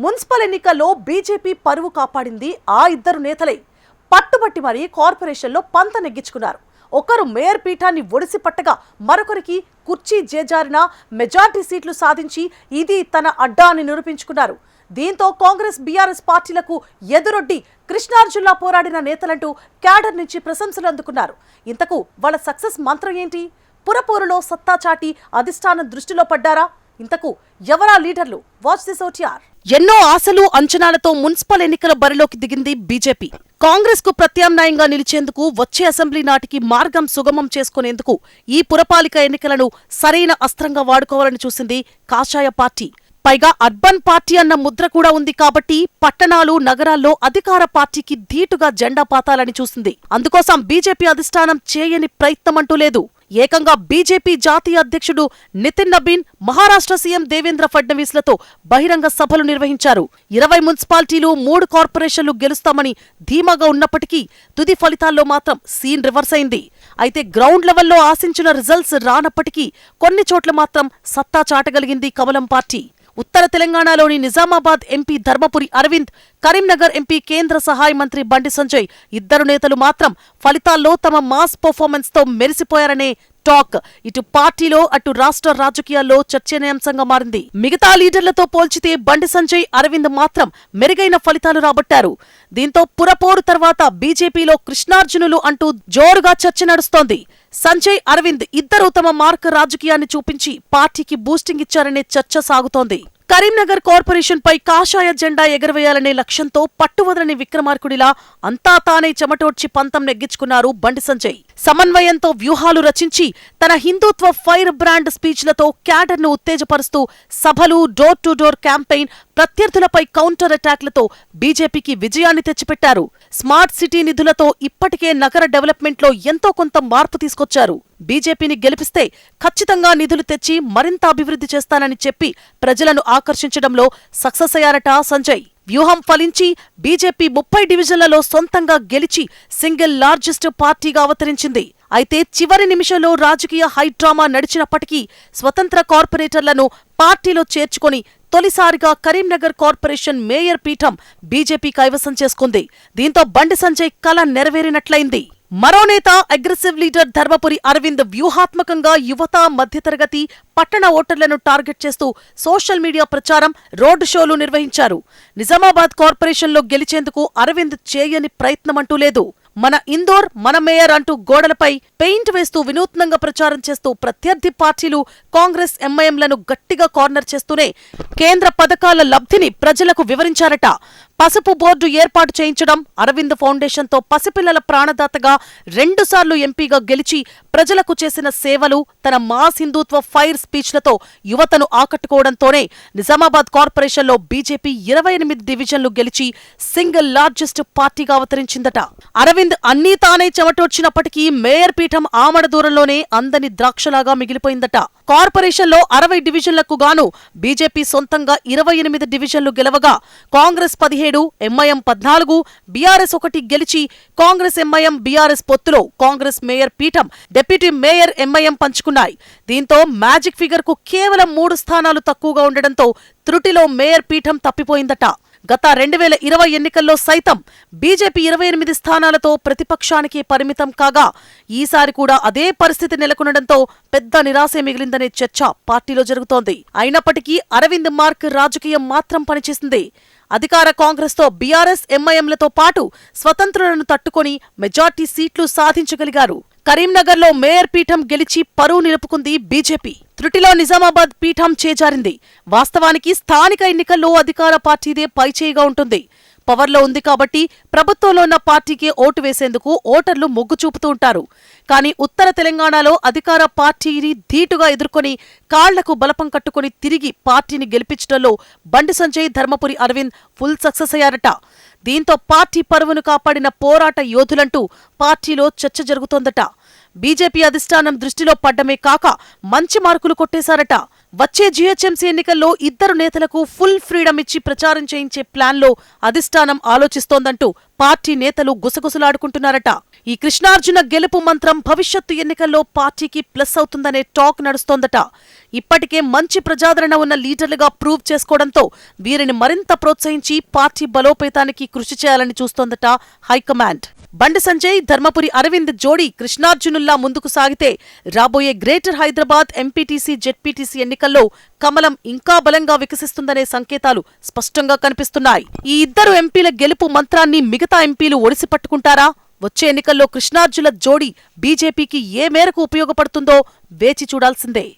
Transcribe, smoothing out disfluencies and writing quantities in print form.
Municipal ఎన్నికల్లో BJP పరువు కాపాడింది ఆ ఇద్దరు నేతలే. పట్టుబట్టి మరీ కార్పొరేషన్లో పంత నెగ్గించుకున్నారు. ఒకరు మేయర్ పీఠాన్ని ఒడిసి పట్టగా మరొకరికి కుర్చీ జేజారిన మెజార్టీ సీట్లు సాధించి ఇది తన అడ్డా అని నిరూపించుకున్నారు. దీంతో కాంగ్రెస్ బీఆర్ఎస్ పార్టీలకు ఎదురొడ్డి కృష్ణార్జున్లా పోరాడిన నేతలంటూ క్యాడర్ నుంచి ప్రశంసలు అందుకున్నారు. ఇంతకు వాళ్ళ సక్సెస్ మంత్రం ఏంటి? పురపోరులో సత్తా చాటి అధిష్టానం దృష్టిలో పడ్డారా? ఇంతకు ఎవరా లీడర్లు? Watch this OTR. ఎన్నో ఆశలు అంచనాలతో మున్సిపల్ ఎన్నికల బరిలోకి దిగింది బీజేపీ. కాంగ్రెస్ కు ప్రత్యామ్నాయంగా నిలిచేందుకు, వచ్చే అసెంబ్లీ నాటికి మార్గం సుగమం చేసుకునేందుకు ఈ పురపాలిక ఎన్నికలను సరైన అస్త్రంగా వాడుకోవాలని చూసింది కాషాయ పార్టీ. పైగా అర్బన్ పార్టీ అన్న ముద్ర కూడా ఉంది కాబట్టి పట్టణాలు, నగరాల్లో అధికార పార్టీకి ధీటుగా జెండా పాతాలని చూసింది. అందుకోసం బీజేపీ అధిష్టానం చేయని ప్రయత్నమంటూ లేదు. ఏకంగా బీజేపీ జాతీయ అధ్యక్షుడు నితిన్ నబీన్, మహారాష్ట్ర సీఎం దేవేంద్ర ఫడ్నవీస్లతో బహిరంగ సభలు నిర్వహించారు. 20 మున్సిపాలిటీలు, 3 కార్పొరేషన్లు గెలుస్తామని ధీమాగా ఉన్నప్పటికీ తుది ఫలితాల్లో మాత్రం సీన్ రివర్స్ అయింది. అయితే గ్రౌండ్ లెవెల్లో ఆశించిన రిజల్ట్స్ రానప్పటికీ కొన్ని చోట్ల మాత్రం సత్తా చాటగలిగింది కమలం పార్టీ. ఉత్తర తెలంగాణలోని నిజామాబాద్ ఎంపీ ధర్మపురి అరవింద్, కరీంనగర్ ఎంపీ కేంద్ర సహాయ మంత్రి బండి సంజయ్ ఇద్దరు నేతలు మాత్రం ఫలితాల్లో తమ మాస్ పర్ఫార్మెన్స్ తో మెరిసిపోయారనే టాక్ ఇటు పార్టీలో అటు రాష్ట్ర రాజకీయాల్లో చర్చనీయాంశంగా మారింది. మిగతా లీడర్లతో పోల్చితే బండి సంజయ్, అరవింద్ మాత్రం మెరుగైన ఫలితాలు రాబట్టారు. దీంతో పురపోరు తర్వాత బీజేపీలో కృష్ణార్జునులు అంటూ జోరుగా చర్చ నడుస్తోంది. సంజయ్, అరవింద్ ఇద్దరూ తమ మార్క్ రాజకీయాన్ని చూపించి పార్టీకి బూస్టింగ్ ఇచ్చారనే చర్చ సాగుతోంది. కరీంనగర్ కార్పొరేషన్ పై కాషాయ జెండా ఎగరవేయాలనే లక్ష్యంతో పట్టువదలని విక్రమార్కుడిలా అంతా తానే చెమటోడ్చి పంతం నెగ్గించుకున్నారు బండి సంజయ్. సమన్వయంతో వ్యూహాలు రచించి తన హిందూత్వ ఫైర్ బ్రాండ్ స్పీచ్లతో క్యాడర్ను ఉత్తేజపరుస్తూ సభలు, డోర్ టు డోర్ క్యాంపెయిన్, ప్రత్యర్థులపై కౌంటర్ అటాక్లతో బీజేపీకి విజయాన్ని తెచ్చిపెట్టారు. స్మార్ట్ సిటీ నిధులతో ఇప్పటికే నగర డెవలప్మెంట్లో ఎంతో కొంత మార్పు తీసుకొచ్చారు. బీజేపీని గెలిపిస్తే ఖచ్చితంగా నిధులు తెచ్చి మరింత అభివృద్ధి చేస్తానని చెప్పి ప్రజలను ఆకర్షించడంలో సక్సెస్ అయ్యారట సంజయ్. వ్యూహం ఫలించి బీజేపీ 30 డివిజన్లలో సొంతంగా గెలిచి సింగిల్ లార్జెస్ట్ పార్టీగా అవతరించింది. అయితే చివరి నిమిషంలో రాజకీయ హైడ్రామా నడిచినప్పటికీ స్వతంత్ర కార్పొరేటర్లను పార్టీలో చేర్చుకొని తొలిసారిగా కరీంనగర్ కార్పొరేషన్ మేయర్ పీఠం బీజేపీ కైవసం చేసుకుంది. దీంతో బండి సంజయ్ కల నెరవేరినట్లయింది. మరో నేత అగ్రెసివ్ లీడర్ ధర్మపురి అరవింద్ వ్యూహాత్మకంగా యువత, మధ్యతరగతి, పట్టణ ఓటర్లను టార్గెట్ చేస్తూ సోషల్ మీడియా ప్రచారం, రోడ్డు షోలు నిర్వహించారు. నిజామాబాద్ కార్పొరేషన్లో గెలిచేందుకు అరవింద్ చేయని ప్రయత్నమంటూ లేదు. మన ఇందోర్, మన మేయర్ అంటూ గోడలపై పెయింట్ వేస్తూ వినూత్నంగా ప్రచారం చేస్తూ ప్రత్యర్థి పార్టీలు కాంగ్రెస్, ఎంఐఎంలను గట్టిగా కార్నర్ చేస్తూనే కేంద్ర పథకాల లబ్ధిని ప్రజలకు వివరించారట. పసుపు బోర్డు ఏర్పాటు చేయించడం, అరవింద్ ఫౌండేషన్తో పసిపిల్లల ప్రాణదాతగా 2 సార్లు ఎంపీగా గెలిచి ప్రజలకు చేసిన సేవలు, తన మాస్ హిందూత్వ ఫైర్ స్పీచ్లతో యువతను ఆకట్టుకోవడంతోనే నిజామాబాద్ కార్పొరేషన్లో బీజేపీ 28 డివిజన్లు గెలిచి సింగిల్ లార్జెస్ట్ పార్టీగా అవతరించిందట. అరవింద్ అన్నీ తానే చెమటోడ్చినప్పటికీ మేయర్ పీఠం ఆమడ దూరంలోనే అందని ద్రాక్షలాగా మిగిలిపోయిందట. కార్పొరేషన్లో 60 డివిజన్లకు గాను బీజేపీ సొంతంగా 28 డివిజన్లు గెలవగా కాంగ్రెస్ 17, ఎంఐఎం 14, బీఆర్ఎస్ 1 గెలిచి కాంగ్రెస్, ఎంఐఎం, బీఆర్ఎస్ పొత్తులో కాంగ్రెస్ మేయర్ పీఠం, డిప్యూటీ మేయర్ ఎంఐఎం పంచుకున్నాయి. దీంతో మ్యాజిక్ ఫిగర్ కు కేవలం 3 స్థానాలు తక్కువగా ఉండడంతో త్రుటిలో మేయర్ పీఠం తప్పిపోయిందట. గత 2020 ఎన్నికల్లో సైతం బీజేపీ 28 స్థానాలతో ప్రతిపక్షానికి పరిమితం కాగా ఈసారి కూడా అదే పరిస్థితి నెలకొనడంతో పెద్ద నిరాశే మిగిలిందనే చర్చ పార్టీలో జరుగుతోంది. అయినప్పటికీ అరవింద్ మార్క్ రాజకీయం మాత్రం పనిచేసింది. అధికార కాంగ్రెస్తో బీఆర్ఎస్, ఎంఐఎంలతో పాటు స్వతంత్రులను తట్టుకొని మెజార్టీ సీట్లు సాధించగలిగారు. కరీంనగర్లో మేయర్ పీఠం గెలిచి పరువు నిలుపుకుంది బీజేపీ. త్రుటిలో నిజామాబాద్ పీఠం చేజారింది. వాస్తవానికి స్థానిక ఎన్నికల్లో అధికార పార్టీదే పైచేయిగా ఉంటుంది. పవర్లో ఉంది కాబట్టి ప్రభుత్వంలో ఉన్న పార్టీకే ఓటు వేసేందుకు ఓటర్లు మొగ్గు చూపుతూ ఉంటారు. కానీ ఉత్తర తెలంగాణలో అధికార పార్టీని ధీటుగా ఎదుర్కొని కాళ్లకు బలపం కట్టుకుని తిరిగి పార్టీని గెలిపించడంలో బండి సంజయ్, ధర్మపురి అరవింద్ ఫుల్ సక్సెస్ అయ్యారట. దీంతో పార్టీ పరువును కాపాడిన పోరాట యోధులంటూ పార్టీలో చర్చ జరుగుతోందట. బీజేపీ అధిష్టానం దృష్టిలో పడ్డమే కాక మంచి మార్కులు కొట్టేశారట. వచ్చే జీహెచ్ఎంసీ ఎన్నికల్లో ఇద్దరు నేతలకు ఫుల్ ఫ్రీడమ్ ఇచ్చి ప్రచారం చేయించే ప్లాన్లో అధిష్టానం ఆలోచిస్తోందంటూ పార్టీ నేతలు గుసగుసలాడుకుంటున్నారట. ఈ కృష్ణార్జున గెలుపు మంత్రం భవిష్యత్తు ఎన్నికల్లో పార్టీకి ప్లస్ అవుతుందనే టాక్ నడుస్తోందట. ఇప్పటికే మంచి ప్రజాదరణ ఉన్న లీడర్లుగా ప్రూవ్ చేసుకోవడంతో వీరిని మరింత ప్రోత్సహించి పార్టీ బలోపేతానికి కృషి చేయాలని చూస్తోందట హైకమాండ్. బండి సంజయ్, ధర్మపురి అరవింద్ జోడీ కృష్ణార్జునుల్లా ముందుకు సాగితే రాబోయే గ్రేటర్ హైదరాబాద్ ఎంపీటీసీ, జెడ్పీటీసీ ఎన్నికల్లో కమలం ఇంకా బలంగా వికసిస్తుందనే సంకేతాలు స్పష్టంగా కనిపిస్తున్నాయి. ఈ ఇద్దరు ఎంపీల గెలుపు మంత్రాన్ని మిగతా ఎంపీలు ఒడిసి పట్టుకుంటారా? వచ్చే ఎన్నికల్లో కృష్ణార్జున జోడీ బీజేపీకి ఏ మేరకు ఉపయోగపడుతుందో వేచి చూడాల్సిందే.